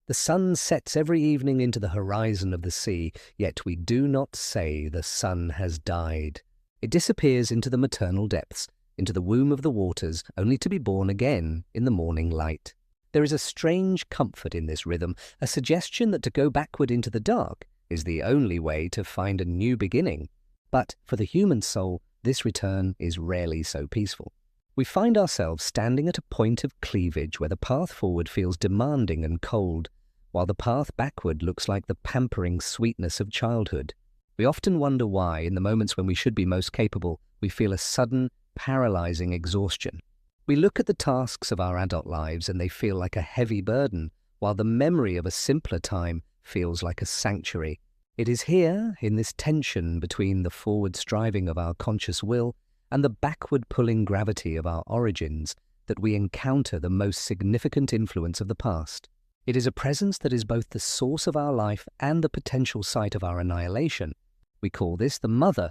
The sun sets every evening into the horizon of the sea, yet we do not say the sun has died. It disappears into the maternal depths, into the womb of the waters, only to be born again in the morning light. There is a strange comfort in this rhythm, a suggestion that to go backward into the dark is the only way to find a new beginning. But for the human soul, this return is rarely so peaceful. We find ourselves standing at a point of cleavage where the path forward feels demanding and cold, while the path backward looks like the pampering sweetness of childhood. We often wonder why, in the moments when we should be most capable, we feel a sudden, paralyzing exhaustion. We look at the tasks of our adult lives and they feel like a heavy burden, while the memory of a simpler time feels like a sanctuary. It is here, in this tension between the forward striving of our conscious will and the backward-pulling gravity of our origins, that we encounter the most significant influence of the past. It is a presence that is both the source of our life and the potential site of our annihilation. We call this the mother.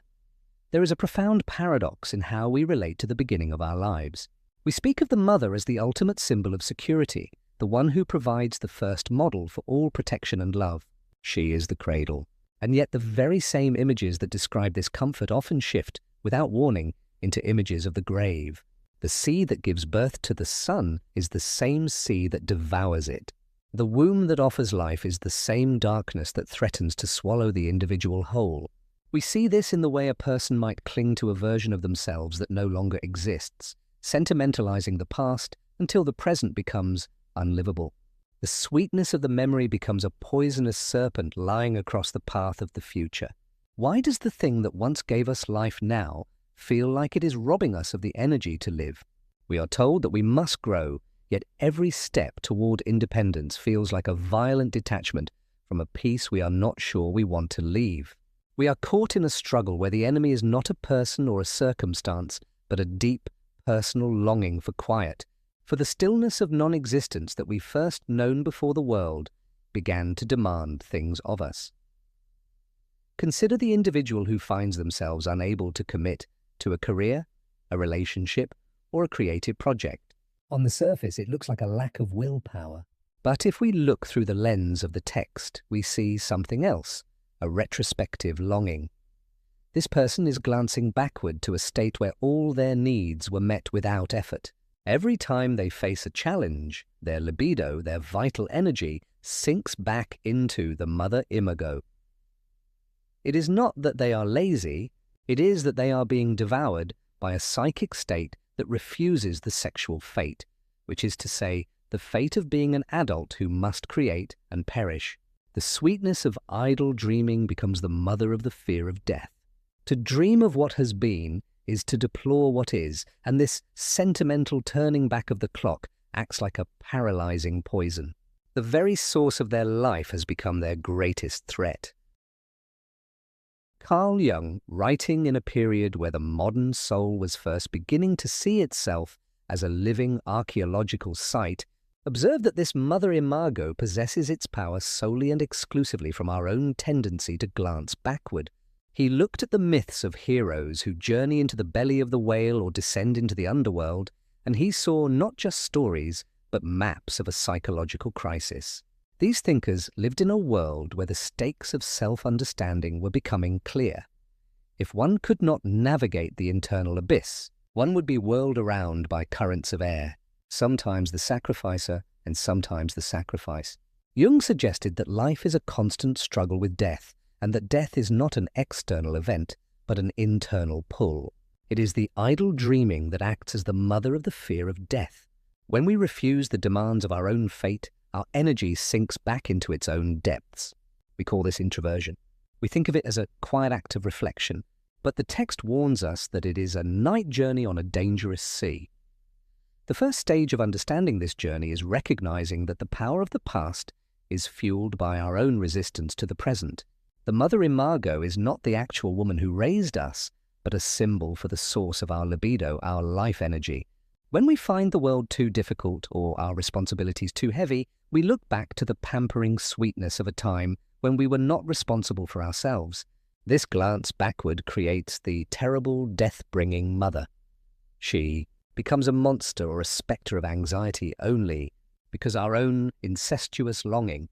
There is a profound paradox in how we relate to the beginning of our lives. We speak of the mother as the ultimate symbol of security, the one who provides the first model for all protection and love. She is the cradle. And yet the very same images that describe this comfort often shift, without warning, into images of the grave. The sea that gives birth to the sun is the same sea that devours it. The womb that offers life is the same darkness that threatens to swallow the individual whole. We see this in the way a person might cling to a version of themselves that no longer exists, sentimentalizing the past until the present becomes unlivable. The sweetness of the memory becomes a poisonous serpent lying across the path of the future. Why does the thing that once gave us life now feel like it is robbing us of the energy to live? We are told that we must grow, yet every step toward independence feels like a violent detachment from a peace we are not sure we want to leave. We are caught in a struggle where the enemy is not a person or a circumstance, but a deep, personal longing for quiet, for the stillness of non-existence that we first known before the world began to demand things of us. Consider the individual who finds themselves unable to commit to a career, a relationship, or a creative project. On the surface, it looks like a lack of willpower. But if we look through the lens of the text, we see something else, a retrospective longing. This person is glancing backward to a state where all their needs were met without effort. Every time they face a challenge, their libido, their vital energy, sinks back into the mother-imago. It is not that they are lazy, it is that they are being devoured by a psychic state that refuses the sexual fate, which is to say, the fate of being an adult who must create and perish. The sweetness of idle dreaming becomes the mother of the fear of death. To dream of what has been is to deplore what is, and this sentimental turning back of the clock acts like a paralyzing poison. The very source of their life has become their greatest threat. Carl Jung, writing in a period where the modern soul was first beginning to see itself as a living archaeological site, observed that this mother-imago possesses its power solely and exclusively from our own tendency to glance backward. He looked at the myths of heroes who journey into the belly of the whale or descend into the underworld, and he saw not just stories, but maps of a psychological crisis. These thinkers lived in a world where the stakes of self-understanding were becoming clear. If one could not navigate the internal abyss, one would be whirled around by currents of air, sometimes the sacrificer and sometimes the sacrifice. Jung suggested that life is a constant struggle with death, and that death is not an external event, but an internal pull. It is the idle dreaming that acts as the mother of the fear of death. When we refuse the demands of our own fate, our energy sinks back into its own depths. We call this introversion. We think of it as a quiet act of reflection, but the text warns us that it is a night journey on a dangerous sea. The first stage of understanding this journey is recognizing that the power of the past is fueled by our own resistance to the present. The mother-imago is not the actual woman who raised us, but a symbol for the source of our libido, our life energy. When we find the world too difficult or our responsibilities too heavy, we look back to the pampering sweetness of a time when we were not responsible for ourselves. This glance backward creates the terrible, death-bringing mother. She becomes a monster or a spectre of anxiety only because our own incestuous longing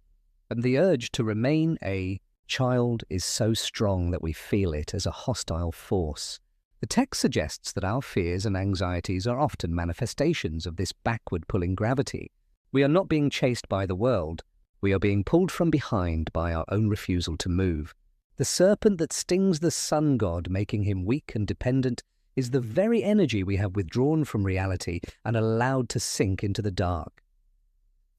and the urge to remain a child is so strong that we feel it as a hostile force. The text suggests that our fears and anxieties are often manifestations of this backward-pulling gravity. We are not being chased by the world. We are being pulled from behind by our own refusal to move. The serpent that stings the sun god, making him weak and dependent, is the very energy we have withdrawn from reality and allowed to sink into the dark.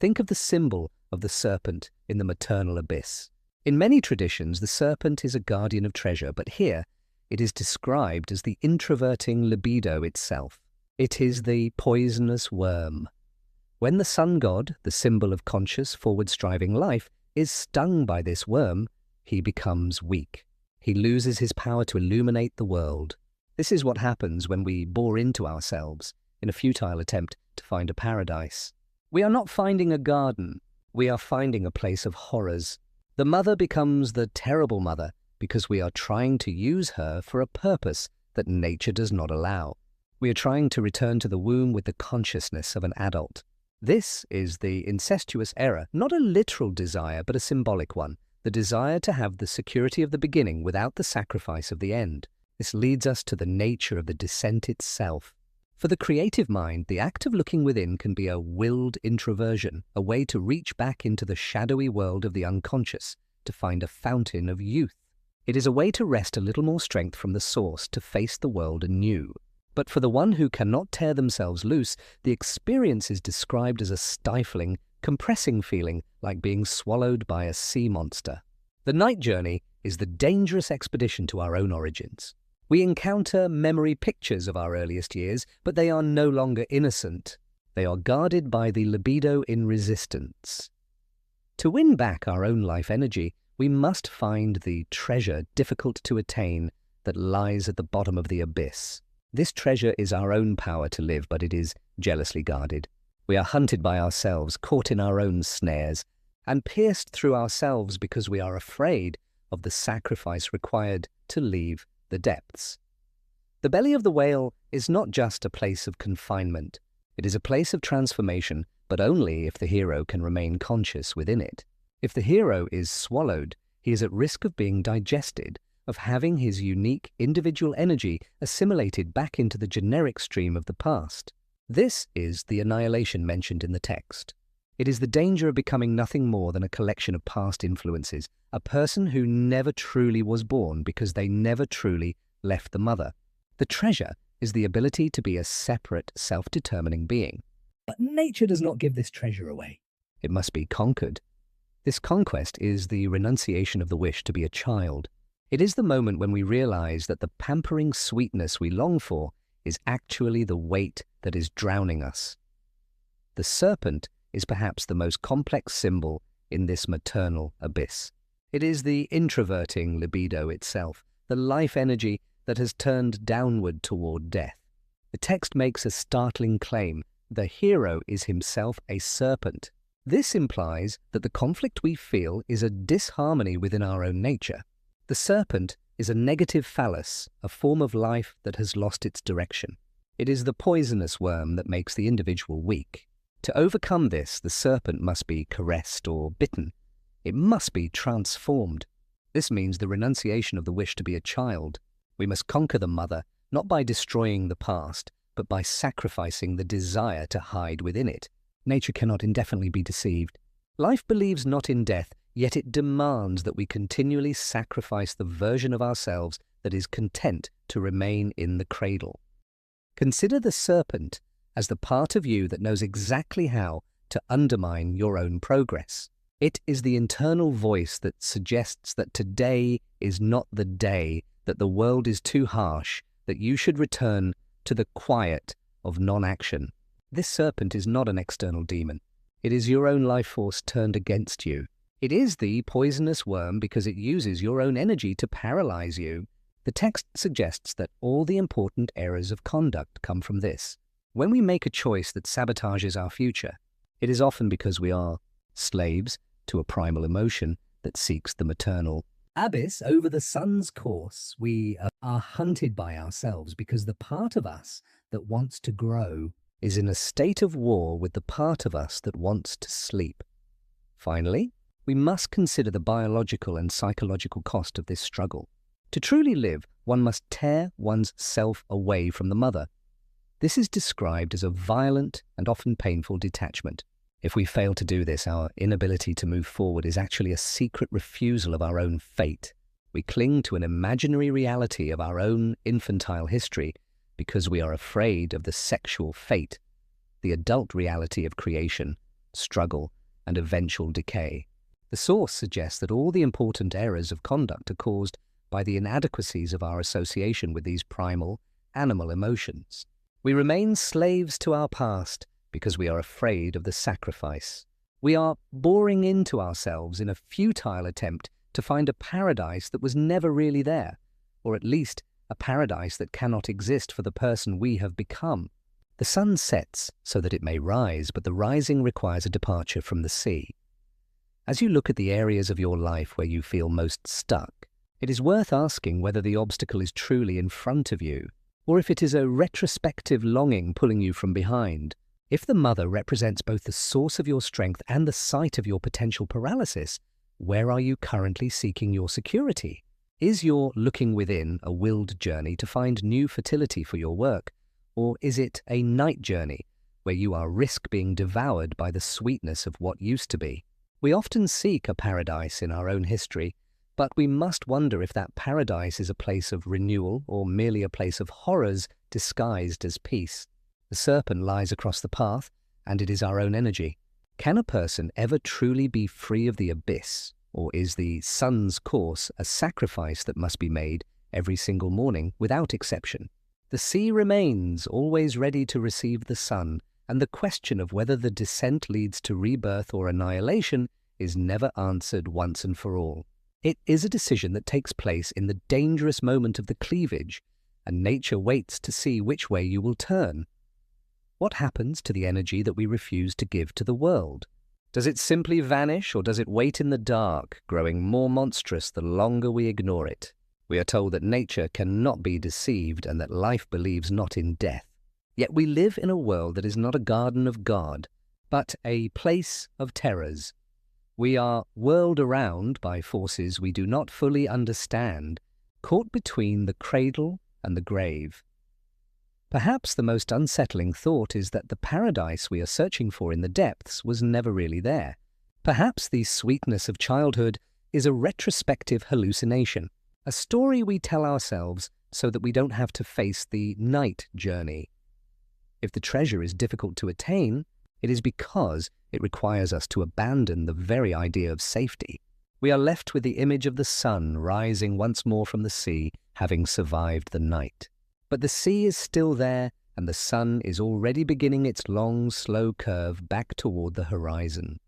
Think of the symbol of the serpent in the maternal abyss. In many traditions, the serpent is a guardian of treasure, but here it is described as the introverting libido itself. It is the poisonous worm. When the sun god, the symbol of conscious, forward-striving life, is stung by this worm, he becomes weak. He loses his power to illuminate the world. This is what happens when we bore into ourselves in a futile attempt to find a paradise. We are not finding a garden. We are finding a place of horrors. The mother becomes the terrible mother because we are trying to use her for a purpose that nature does not allow. We are trying to return to the womb with the consciousness of an adult. This is the incestuous error, not a literal desire, but a symbolic one, the desire to have the security of the beginning without the sacrifice of the end. This leads us to the nature of the descent itself. For the creative mind, the act of looking within can be a willed introversion, a way to reach back into the shadowy world of the unconscious, to find a fountain of youth. It is a way to wrest a little more strength from the source to face the world anew. But for the one who cannot tear themselves loose, the experience is described as a stifling, compressing feeling like being swallowed by a sea monster. The night journey is the dangerous expedition to our own origins. We encounter memory pictures of our earliest years, but they are no longer innocent. They are guarded by the libido in resistance. To win back our own life energy, we must find the treasure difficult to attain that lies at the bottom of the abyss. This treasure is our own power to live, but it is jealously guarded. We are hunted by ourselves, caught in our own snares, and pierced through ourselves because we are afraid of the sacrifice required to leave the depths. The belly of the whale is not just a place of confinement. It is a place of transformation, but only if the hero can remain conscious within it. If the hero is swallowed, he is at risk of being digested, of having his unique individual energy assimilated back into the generic stream of the past. This is the annihilation mentioned in the text. It is the danger of becoming nothing more than a collection of past influences, a person who never truly was born because they never truly left the mother. The treasure is the ability to be a separate, self-determining being. But nature does not give this treasure away. It must be conquered. This conquest is the renunciation of the wish to be a child. It is the moment when we realize that the pampering sweetness we long for is actually the weight that is drowning us. The serpent is perhaps the most complex symbol in this maternal abyss. It is the introverting libido itself, the life energy that has turned downward toward death. The text makes a startling claim. The hero is himself a serpent. This implies that the conflict we feel is a disharmony within our own nature. The serpent is a negative phallus, a form of life that has lost its direction. It is the poisonous worm that makes the individual weak. To overcome this, the serpent must be caressed or bitten. It must be transformed. This means the renunciation of the wish to be a child. We must conquer the mother, not by destroying the past, but by sacrificing the desire to hide within it. Nature cannot indefinitely be deceived. Life believes not in death, yet it demands that we continually sacrifice the version of ourselves that is content to remain in the cradle. Consider the serpent as the part of you that knows exactly how to undermine your own progress. It is the internal voice that suggests that today is not the day, that the world is too harsh, that you should return to the quiet of non-action. This serpent is not an external demon. It is your own life force turned against you. It is the poisonous worm because it uses your own energy to paralyze you. The text suggests that all the important errors of conduct come from this. When we make a choice that sabotages our future, it is often because we are slaves to a primal emotion that seeks the maternal abyss over the sun's course. We are hunted by ourselves because the part of us that wants to grow is in a state of war with the part of us that wants to sleep. Finally, we must consider the biological and psychological cost of this struggle. To truly live, one must tear one's self away from the mother. This is described as a violent and often painful detachment. If we fail to do this, our inability to move forward is actually a secret refusal of our own fate. We cling to an imaginary reality of our own infantile history because we are afraid of the sexual fate, the adult reality of creation, struggle, and eventual decay. The source suggests that all the important errors of conduct are caused by the inadequacies of our association with these primal, animal emotions. We remain slaves to our past because we are afraid of the sacrifice. We are boring into ourselves in a futile attempt to find a paradise that was never really there, or at least a paradise that cannot exist for the person we have become. The sun sets so that it may rise, but the rising requires a departure from the sea. As you look at the areas of your life where you feel most stuck, it is worth asking whether the obstacle is truly in front of you, or if it is a retrospective longing pulling you from behind. If the mother represents both the source of your strength and the site of your potential paralysis, where are you currently seeking your security? Is your looking within a willed journey to find new fertility for your work, or is it a night journey where you are risk being devoured by the sweetness of what used to be? We often seek a paradise in our own history, but we must wonder if that paradise is a place of renewal or merely a place of horrors disguised as peace. The serpent lies across the path, and it is our own energy. Can a person ever truly be free of the abyss, or is the sun's course a sacrifice that must be made every single morning without exception? The sea remains always ready to receive the sun, and the question of whether the descent leads to rebirth or annihilation is never answered once and for all. It is a decision that takes place in the dangerous moment of the cleavage, and nature waits to see which way you will turn. What happens to the energy that we refuse to give to the world? Does it simply vanish, or does it wait in the dark, growing more monstrous the longer we ignore it? We are told that nature cannot be deceived and that life believes not in death. Yet we live in a world that is not a garden of God, but a place of terrors. We are whirled around by forces we do not fully understand, caught between the cradle and the grave. Perhaps the most unsettling thought is that the paradise we are searching for in the depths was never really there. Perhaps the sweetness of childhood is a retrospective hallucination, a story we tell ourselves so that we don't have to face the night journey. If the treasure is difficult to attain, it is because it requires us to abandon the very idea of safety. We are left with the image of the sun rising once more from the sea, having survived the night. But the sea is still there, and the sun is already beginning its long, slow curve back toward the horizon.